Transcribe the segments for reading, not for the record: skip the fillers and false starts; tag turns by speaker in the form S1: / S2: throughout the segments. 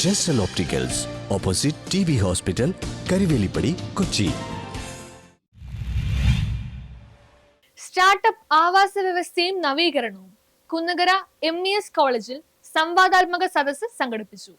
S1: ജെസ്റ്റൽ opticals, opposite TB hospital, Karivelippadi, Kochi.
S2: Startup ആവാസ വ്യവസ്ഥയും നവീകരണവും കുന്നകര MES കോളേജിൽ സംവാദാത്മക സദസ്സ് സംഘടിപ്പിച്ചു.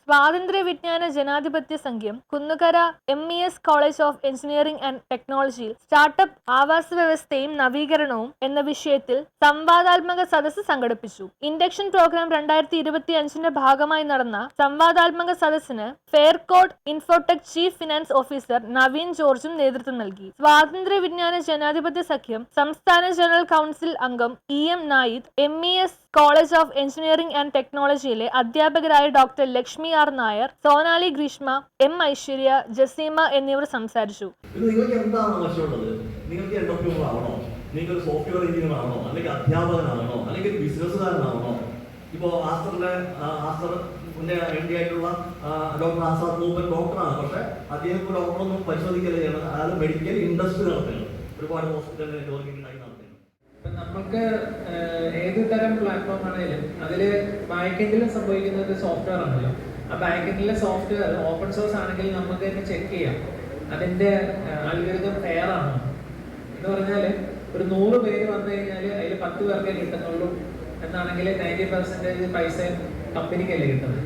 S2: സ്വാതന്ത്ര്യ വിജ്ഞാന ജനാധിപത്യ സംഘം Kunnukara MES college of engineering and ടെക്നോളജിയിൽ സ്റ്റാർട്ടപ്പ് ആവാസ വ്യവസ്ഥയും നവീകരണവും എന്ന വിഷയത്തിൽ സംവാദാത്മക സദസ്സ് സംഘടിപ്പിച്ചു. ഇൻഡക്ഷൻ പ്രോഗ്രാം 2025 ഭാഗമായി നടന്ന സംവാദാത്മക സദസ്സിന് Faircode infotech chief finance officer Naveen ജോർജും നേതൃത്വം നൽകി. സ്വാതന്ത്ര്യ വിജ്ഞാന ജനാധിപത്യ സഖ്യം സംസ്ഥാന ജനറൽ കൗൺസിൽ അംഗം EM Naid, MES college of engineering and ടെക്നോളജിയിലെ അധ്യാപകരായ doctor Lakshmi R Nair, Sonali Greeshma, M Aishwarya, Jaseema എന്നിവർ സംസാരിച്ചു.
S3: നിങ്ങൾക്ക് എന്താണ് ആവശ്യമുള്ളത്? നിങ്ങൾക്ക് എന്റർപ്രൂവർ ആവണോ? നിങ്ങൾക്ക് സോഫ്റ്റ്വെയർ എഞ്ചിനീയർ ആവണോ? അല്ലെങ്കിൽ അധ്യാപകനാവണോ? അല്ലെങ്കിൽ ബിസിനസ്സുകാരനാവണോ? ഇപ്പോൾ ആസ്റ്ററിന്റെ MD ആയിട്ടുള്ള ഡോക്ടർ ആസാദ് മൂപ്പൻ ഡോക്ടറാണ്. പക്ഷെ അദ്ദേഹം ഇപ്പോൾ ഡോക്ടറൊന്നും പരിശോധിക്കല് ചെയ്യണം. അയാൾ മെഡിക്കൽ ഇൻഡസ്ട്രി നടത്തുകയാണ്. ഒരുപാട് ഹോസ്പിറ്റലിൽ നെറ്റ്വർക്കിംഗ് ആയി നടത്തുകയാണ്.
S4: നമുക്ക് ഏത് തരം പ്ലാറ്റ്ഫോം ആണെങ്കിലും അതിൽ ബാക്കെൻഡിലും സംഭവിക്കുന്നത് സോഫ്റ്റ്വെയർ ആണല്ലോ. ആ ബാക്കെൻഡിലെ സോഫ്റ്റ്വെയർ ഓപ്പൺ സോഴ്സ് ആണെങ്കിൽ നമുക്ക് തന്നെ ചെക്ക് ചെയ്യാം അതിൻ്റെ അൽഗോരിതം ഫെയർ ആണോ എന്ന്. പറഞ്ഞാൽ ഒരു 100 പേര് വന്നു കഴിഞ്ഞാൽ അതിൽ 10 പേർക്കേ കിട്ടുന്നുള്ളൂ എന്നാണെങ്കിൽ 90% പൈസ കമ്പനിക്കല്ലേ കിട്ടുന്നത്.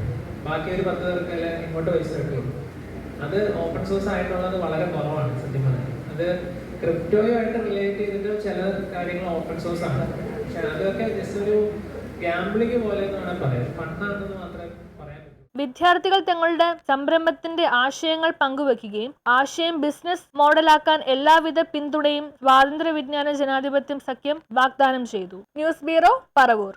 S4: ബാക്കി ഒരു 10 പേർക്കല്ലേ ഇങ്ങോട്ട് പൈസ കിട്ടുള്ളൂ. അത് ഓപ്പൺ സോഴ്സ് ആയിട്ടുള്ളത് വളരെ കുറവാണ് സത്യം പറഞ്ഞാൽ. അത് ക്രിപ്റ്റോയുമായിട്ട് റിലേറ്റ് ചെയ്തിട്ട് ചില കാര്യങ്ങൾ ഓപ്പൺ സോഴ്സ് ആണ്. പക്ഷെ അതൊക്കെ ജസ്റ്റ് ഒരു ഗാംബ്ലിംഗ് പോലെ എന്ന് വേണമെങ്കിൽ പറയാം. ഫണ്ടാണെന്ന് മാത്രമേ പറയാൻ പറ്റൂ.
S2: വിദ്യാർത്ഥികൾ തങ്ങളുടെ സംരംഭത്തിന്റെ ആശയങ്ങൾ പങ്കുവെക്കുകയും ആശയം ബിസിനസ് മോഡലാക്കാൻ എല്ലാവിധ പിന്തുണയും സ്വാതന്ത്ര്യ വിജ്ഞാന ജനാധിപത്യം സഖ്യം വാഗ്ദാനം ചെയ്തു. News bureau, Paravur.